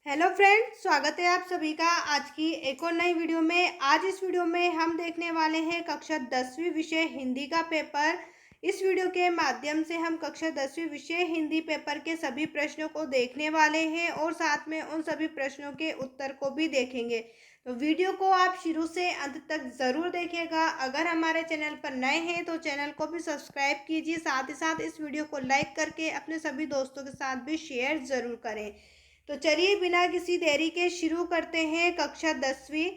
Hello friends, स्वागत है आप सभी का आज की एक और नई वीडियो में। आज इस वीडियो में हम देखने वाले हैं कक्षा 10वीं विषय हिंदी का पेपर। इस वीडियो के माध्यम से हम कक्षा 10वीं विषय हिंदी पेपर के सभी प्रश्नों को देखने वाले हैं और साथ में उन सभी प्रश्नों के उत्तर को भी देखेंगे। तो वीडियो को आप शुरू से अंत तक ज़रूर देखिएगा। अगर हमारे चैनल पर नए हैं तो चैनल को भी सब्सक्राइब कीजिए, साथ ही साथ इस वीडियो को लाइक करके अपने सभी दोस्तों के साथ भी शेयर ज़रूर करें। तो चलिए बिना किसी देरी के शुरू करते हैं कक्षा 10वीं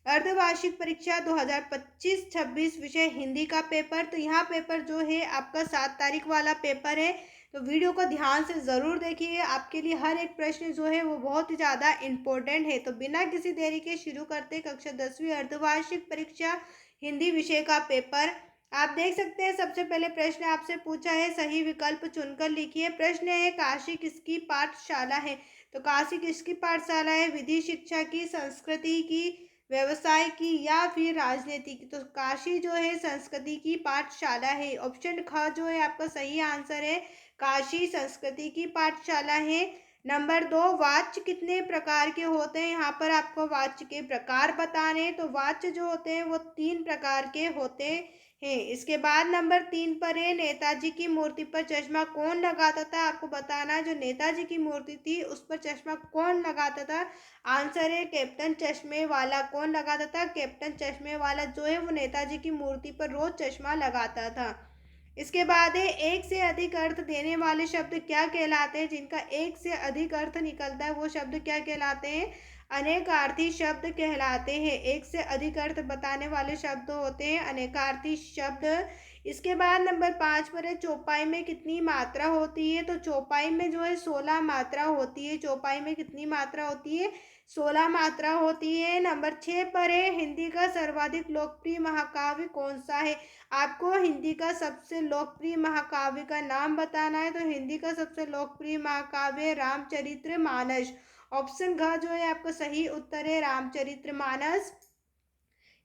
अर्धवार्षिक परीक्षा 2025-26 विषय हिंदी का पेपर। तो यहाँ पेपर जो है आपका 7 तारीख वाला पेपर है। तो वीडियो को ध्यान से ज़रूर देखिए, आपके लिए हर एक प्रश्न जो है वो बहुत ही ज़्यादा इम्पोर्टेंट है। तो बिना किसी देरी के शुरू करते कक्षा 10वीं अर्धवार्षिक परीक्षा हिंदी विषय का पेपर। आप देख सकते हैं सबसे पहले प्रश्न आपसे पूछा है, सही विकल्प चुनकर लिखिए। प्रश्न है, काशी किसकी पाठशाला है? तो काशी किसकी पाठशाला है? विधि शिक्षा की, संस्कृति की, व्यवसाय की या फिर राजनीति की? तो काशी जो है संस्कृति की पाठशाला है। ऑप्शन ख जो है आपका सही आंसर है, काशी संस्कृति की पाठशाला है। नंबर 2, वाच्य कितने प्रकार के होते हैं? यहाँ पर आपको वाच्य के प्रकार बताने। तो वाच्य जो होते हैं वो 3 प्रकार के होते हैं। इसके बाद नंबर 3 पर है, नेताजी की मूर्ति पर चश्मा कौन लगाता था? आपको बताना है जो नेताजी की मूर्ति थी उस पर चश्मा कौन लगाता था? आंसर है कैप्टन चश्मे वाला। कौन लगाता था? कैप्टन चश्मे वाला जो है वो नेताजी की मूर्ति पर रोज चश्मा लगाता था। इसके बाद है, एक से अधिक अर्थ देने वाले शब्द क्या कहलाते हैं? जिनका एक से अधिक अर्थ निकलता है वो शब्द क्या कहलाते हैं? अनेकार्थी शब्द कहलाते हैं। एक से अधिक अर्थ बताने वाले शब्द होते हैं अनेकार्थी शब्द। इसके बाद नंबर 5 पर है, चौपाई में कितनी मात्रा होती है? तो चौपाई में जो है 16 मात्रा होती है। चौपाई में कितनी मात्रा होती है? 16 मात्रा होती है। नंबर 6 पर है, हिंदी का सर्वाधिक लोकप्रिय महाकाव्य कौन सा है? आपको हिंदी का सबसे लोकप्रिय महाकाव्य का नाम बताना है। तो हिंदी का सबसे लोकप्रिय महाकाव्य रामचरितमानस। ऑप्शन घ जो है आपका सही उत्तर है, रामचरितमानस।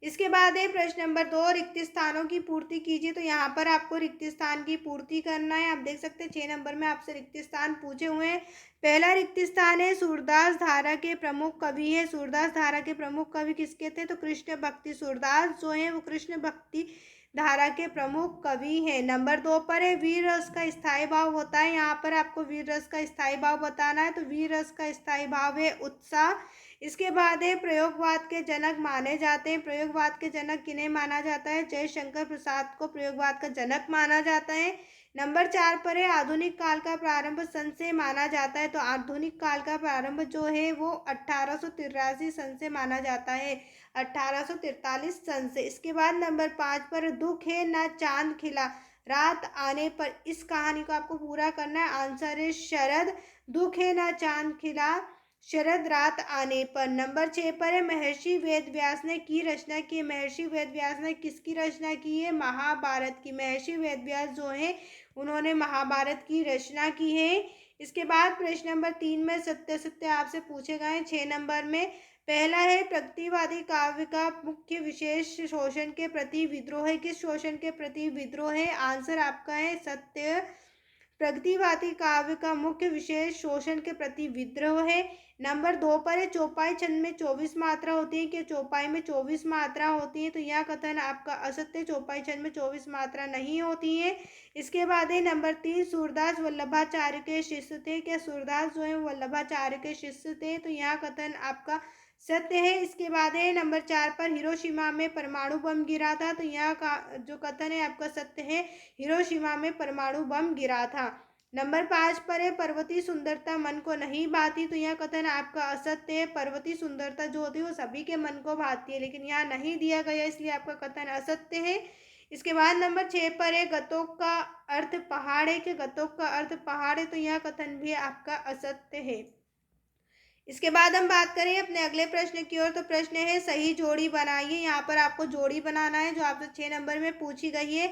इसके बाद है प्रश्न नंबर 2, रिक्त स्थानों की पूर्ति कीजिए। तो यहाँ पर आपको रिक्त स्थान की पूर्ति करना है। आप देख सकते हैं 6 नंबर में आपसे रिक्त स्थान पूछे हुए हैं। पहला रिक्त स्थान है, सूरदास धारा के प्रमुख कवि है। सूरदास धारा के प्रमुख कवि किसके थे? तो कृष्ण भक्ति सूरदास जो है वो कृष्ण भक्ति धारा के प्रमुख कवि हैं। नंबर 2 पर है, वीर रस का स्थायी भाव होता है। यहाँ पर आपको वीर रस का स्थायी भाव बताना है। तो वीर रस का स्थायी भाव है उत्साह। इसके बाद है, प्रयोगवाद के जनक माने जाते हैं। प्रयोगवाद के जनक किन्हें माना जाता है? जयशंकर प्रसाद को प्रयोगवाद का जनक माना जाता है। नंबर 4 पर है, आधुनिक काल का प्रारंभ सन से माना जाता है। तो आधुनिक काल का प्रारंभ जो है वो 1883 सन से माना जाता है, 1843 सन से। इसके बाद नंबर 5 पर, दुख है ना चांद खिला रात आने पर। इस कहानी को आपको पूरा करना है। आंसर है शरद, दुख है ना चांद खिला शरद रात आने पर। नंबर 6 पर है, महर्षि वेद व्यास ने की रचना की। महर्षि वेद व्यास ने किसकी रचना की है? महाभारत की। महर्षि वेद व्यास जो है उन्होंने महाभारत की रचना की है। इसके बाद प्रश्न नंबर 3 में सत्य सत्य आपसे पूछे गए 6 नंबर में। पहला है, प्रगतिवादी काव्य का मुख्य विशेष शोषण के प्रति विद्रोह है। किस शोषण के प्रति विद्रोह है? आंसर आपका है सत्य। प्रगतिवादी काव्य का मुख्य विशेष शोषण के प्रति विद्रोह है। नंबर 2 पर है, चौपाई छंद में 24 मात्रा होती है कि चौपाई में 24 मात्रा होती है? तो यह कथन आपका असत्य, चौपाई छंद में 24 मात्रा नहीं होती है। इसके बाद है नंबर 3, सूरदास वल्लभाचार्य के शिष्य थे। क्या सूरदास जो है वल्लभाचार्य के शिष्य थे? तो यह कथन आपका सत्य है। इसके बाद है नंबर 4 पर, हिरोशिमा में परमाणु बम गिरा था। तो यहाँ का जो कथन है आपका सत्य है, हिरोशिमा में परमाणु बम गिरा था। नंबर 5 पर है, पर्वतीय सुंदरता मन को नहीं भाती। तो यह कथन आपका असत्य है। पर्वतीय सुंदरता जो होती है वो सभी के मन को भाती है, लेकिन यहाँ नहीं दिया गया इसलिए आपका कथन असत्य है। इसके बाद नंबर 6 पर है, गतों का अर्थ पहाड़ है कि गतों का अर्थ पहाड़ है? तो यह कथन भी आपका असत्य है। इसके बाद हम बात करें अपने अगले प्रश्न की ओर। तो प्रश्न है, सही जोड़ी बनाइए। यहाँ पर आपको जोड़ी बनाना है जो आपसे 6 नंबर में पूछी गई है।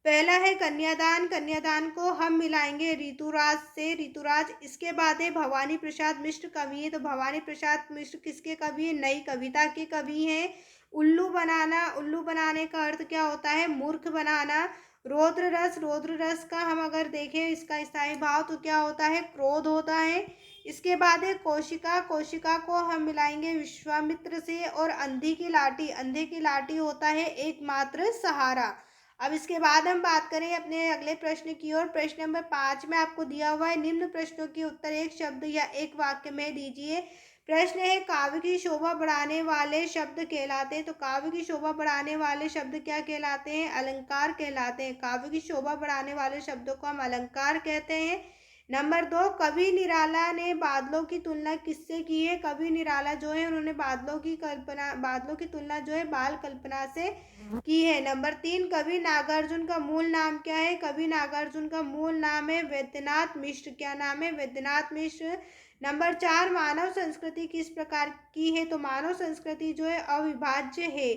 पहला है कन्यादान, कन्यादान को हम मिलाएंगे ऋतुराज से, ऋतुराज। इसके बाद है, भवानी प्रसाद मिश्र कवि है। तो भवानी प्रसाद मिश्र किसके कवि है? नई कविता के कवि हैं। उल्लू बनाना, उल्लू बनाने का अर्थ क्या होता है? मूर्ख बनाना। रौद्र रस, रौद्र रस का हम अगर देखें इसका स्थायी भाव तो क्या होता है? क्रोध होता है। इसके बाद है कोशिका। कोशिका को हम मिलाएंगे विश्वामित्र से। और अंधे की लाठी। अंधे की लाठी होता है एकमात्र सहारा। अब इसके बाद हम बात करें अपने अगले प्रश्न की ओर। प्रश्न नंबर 5 में आपको दिया हुआ है, निम्न प्रश्नों के उत्तर एक शब्द या एक वाक्य में दीजिए। प्रश्न है, काव्य की शोभा बढ़ाने वाले शब्द कहलाते हैं। तो काव्य की शोभा बढ़ाने वाले शब्द क्या कहलाते हैं? अलंकार कहलाते हैं। काव्य की शोभा बढ़ाने वाले शब्दों को हम अलंकार कहते हैं। नंबर 2, कवि निराला ने बादलों की तुलना किससे की है? कवि निराला जो है उन्होंने बादलों की तुलना जो है बाल कल्पना से की है। नंबर 3, कवि नागार्जुन का मूल नाम क्या है? कवि नागार्जुन का मूल नाम है वैद्यनाथ मिश्र। क्या नाम है? वैद्यनाथ मिश्र। नंबर 4, मानव संस्कृति किस प्रकार की है? तो मानव संस्कृति जो है अविभाज्य है।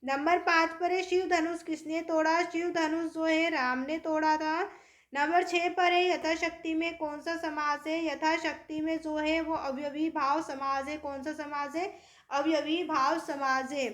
नंबर 5 पर है, शिव धनुष किसने तोड़ा? शिव धनुष जो है राम ने तोड़ा था। नंबर 6 पर है, यथाशक्ति में कौन सा समास है? यथाशक्ति में जो है वो अवयवी भाव समास है। कौन सा समास है? अवयवी भाव समास है।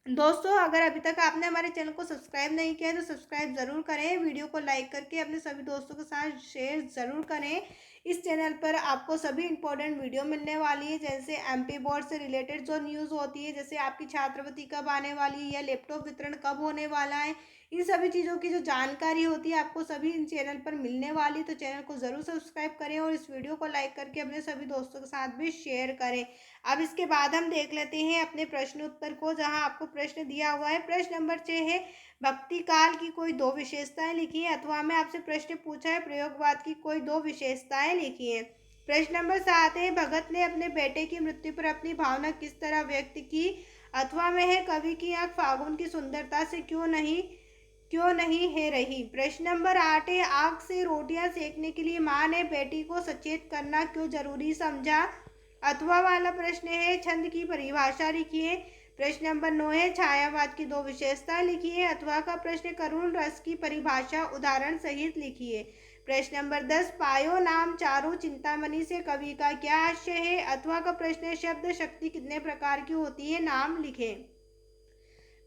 दोस्तों, अगर अभी तक आपने हमारे चैनल को सब्सक्राइब नहीं किया है तो सब्सक्राइब ज़रूर करें। वीडियो को लाइक करके अपने सभी दोस्तों के साथ शेयर ज़रूर करें। इस चैनल पर आपको सभी इंपॉर्टेंट वीडियो मिलने वाली है, जैसे एमपी बोर्ड से रिलेटेड जो न्यूज़ होती है, जैसे आपकी छात्रवृत्ति कब आने वाली है या लैपटॉप वितरण कब होने वाला है, इन सभी चीज़ों की जो जानकारी होती है आपको सभी इन चैनल पर मिलने वाली है। तो चैनल को ज़रूर सब्सक्राइब करें और इस वीडियो को लाइक करके अपने सभी दोस्तों के साथ भी शेयर करें। अब इसके बाद हम देख लेते हैं अपने प्रश्न उत्तर को, जहां आपको प्रश्न दिया हुआ है। प्रश्न नंबर 6 है, भक्ति काल की कोई दो विशेषताएं लिखिए। अथवा में आपसे प्रश्न पूछा है, प्रयोगवाद की कोई दो विशेषताएं लिखिए। प्रश्न नंबर 7 है, भगत ने अपने बेटे की मृत्यु पर अपनी भावना किस तरह व्यक्त की? अथवा में है, कवि की आंख फागुन की सुंदरता से क्यों नहीं है रही? प्रश्न नंबर 8 है, आग से रोटियां सेकने के लिए माँ ने बेटी को सचेत करना क्यों जरूरी समझा? अथवा वाला प्रश्न है, छंद की परिभाषा लिखिए। प्रश्न नंबर 9 है, छायावाद की दो विशेषताएं लिखिए। अथवा का प्रश्न, करुण रस की परिभाषा उदाहरण सहित लिखिए। प्रश्न नंबर 10, पायो नाम चारु चिंतामणि से कवि का क्या आशय है? अथवा का प्रश्न है, शब्द शक्ति कितने प्रकार की होती है? नाम लिखें।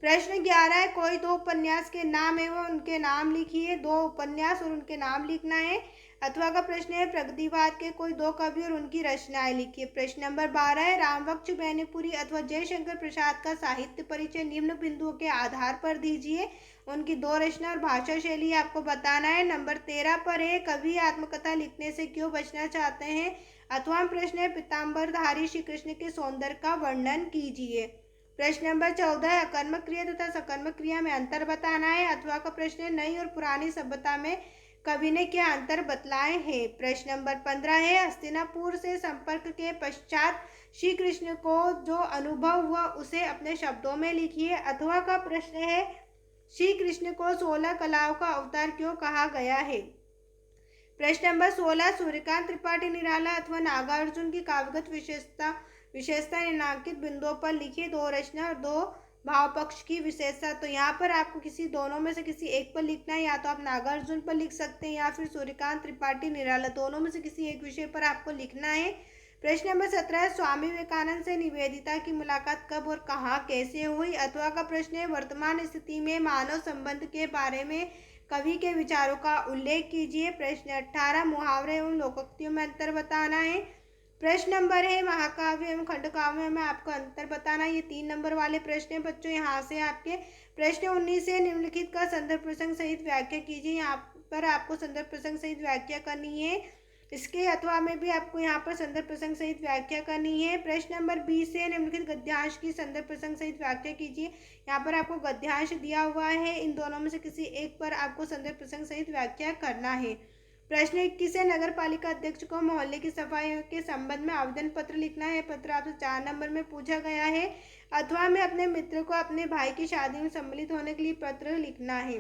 प्रश्न 11 है, कोई दो उपन्यास के नाम एवं उनके नाम लिखिए। दो उपन्यास और उनके नाम लिखना है। अथवा का प्रश्न है, प्रगतिवाद के कोई दो कवि और उनकी रचनाएं लिखिए। प्रश्न नंबर 12 है, रामबख्श बैनीपुरी अथवा जयशंकर प्रसाद का साहित्य परिचय निम्न बिंदुओं के आधार पर दीजिए। उनकी दो रचना और भाषा शैली आपको बताना है। नंबर 13 पर है, कवि आत्मकथा लिखने से क्यों बचना चाहते हैं? अथवा प्रश्न है, पीताम्बरधारी श्री कृष्ण के सौंदर्य का वर्णन कीजिए। प्रश्न नंबर 14 है, अकर्मक क्रिया तथा सकर्मक क्रिया में अंतर बताना है। अथवा का प्रश्न है, नई और पुरानी सभ्यता में कवि ने क्या अंतर बतलाए हैं? प्रश्न नंबर 15 है, हस्तिनापुर से संपर्क के पश्चात श्री कृष्ण को जो अनुभव हुआ उसे अपने शब्दों में लिखिए। अथवा का प्रश्न है, श्री कृष्ण को 16 कलाओं का अवतार क्यों कहा गया है? प्रश्न नंबर 16, सूर्यकांत त्रिपाठी निराला अथवा नागार्जुन की काव्यगत विशेषता निम्नांकित बिंदुओं पर लिखिए। दो रचना और दो भाव पक्ष की विशेषता। तो यहाँ पर आपको किसी दोनों में से किसी एक पर लिखना है। या तो आप नागार्जुन पर लिख सकते हैं या फिर सूर्यकांत त्रिपाठी निराला, दोनों में से किसी एक विषय पर आपको लिखना है। प्रश्न नंबर 17, स्वामी विवेकानंद से निवेदिता की मुलाकात कब और कहाँ कैसे हुई? अथवा का प्रश्न है, वर्तमान स्थिति में मानव संबंध के बारे में कवि के विचारों का उल्लेख कीजिए। प्रश्न 18, मुहावरे एवं लोकोक्तियों में अंतर बताना है। प्रश्न नंबर है, महाकाव्य एवं खंडकाव्य में आपको अंतर बताना है। ये 3 नंबर वाले प्रश्न है बच्चों। यहाँ से आपके प्रश्न 19 है, निम्नलिखित का संदर्भ प्रसंग सहित व्याख्या कीजिए। यहाँ पर आपको संदर्भ प्रसंग सहित व्याख्या करनी है। इसके अथवा में भी आपको यहाँ पर संदर्भ प्रसंग सहित व्याख्या करनी है। प्रश्न नंबर 20 है, निम्नलिखित गद्यांश की संदर्भ प्रसंग सहित व्याख्या कीजिए। यहाँ पर आपको गद्यांश दिया हुआ है, इन दोनों में से किसी एक पर आपको संदर्भ प्रसंग सहित व्याख्या करना है। प्रश्न 21 है, नगर पालिका अध्यक्ष को मोहल्ले की सफाई के संबंध में आवेदन पत्र लिखना है। पत्र आपसे 4 नंबर में पूछा गया है। अथवा में अपने मित्र को अपने भाई की शादी में सम्मिलित होने के लिए पत्र लिखना है।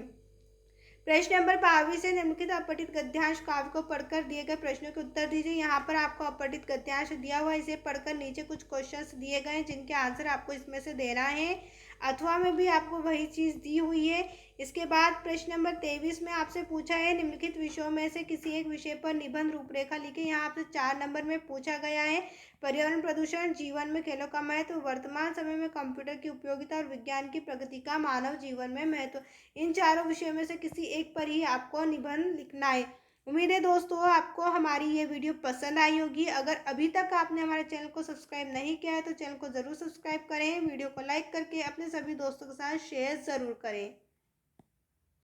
प्रश्न नंबर 22 है, निम्नलिखित अपठित गद्यांश काव्य को पढ़कर दिए गए प्रश्नों के उत्तर दीजिए। यहाँ पर आपको अपठित गद्यांश दिया हुआ है, इसे पढ़कर नीचे कुछ क्वेश्चंस दिए गए हैं जिनके आंसर आपको इसमें से देना है। अथवा में भी आपको वही चीज़ दी हुई है। इसके बाद प्रश्न नंबर 23 में आपसे पूछा है, निम्नलिखित विषयों में से किसी एक विषय पर निबंध रूपरेखा लिखिए। यहाँ आपसे 4 नंबर में पूछा गया है, पर्यावरण प्रदूषण, जीवन में खेलों का महत्व, वर्तमान समय में कंप्यूटर की उपयोगिता और विज्ञान की प्रगति का मानव जीवन में महत्व। इन चारों विषयों में से किसी एक पर ही आपको निबंध लिखना है। उम्मीद है दोस्तों आपको हमारी ये वीडियो पसंद आई होगी। अगर अभी तक आपने हमारे चैनल को सब्सक्राइब नहीं किया है तो चैनल को ज़रूर सब्सक्राइब करें, वीडियो को लाइक करके अपने सभी दोस्तों के साथ शेयर ज़रूर करें।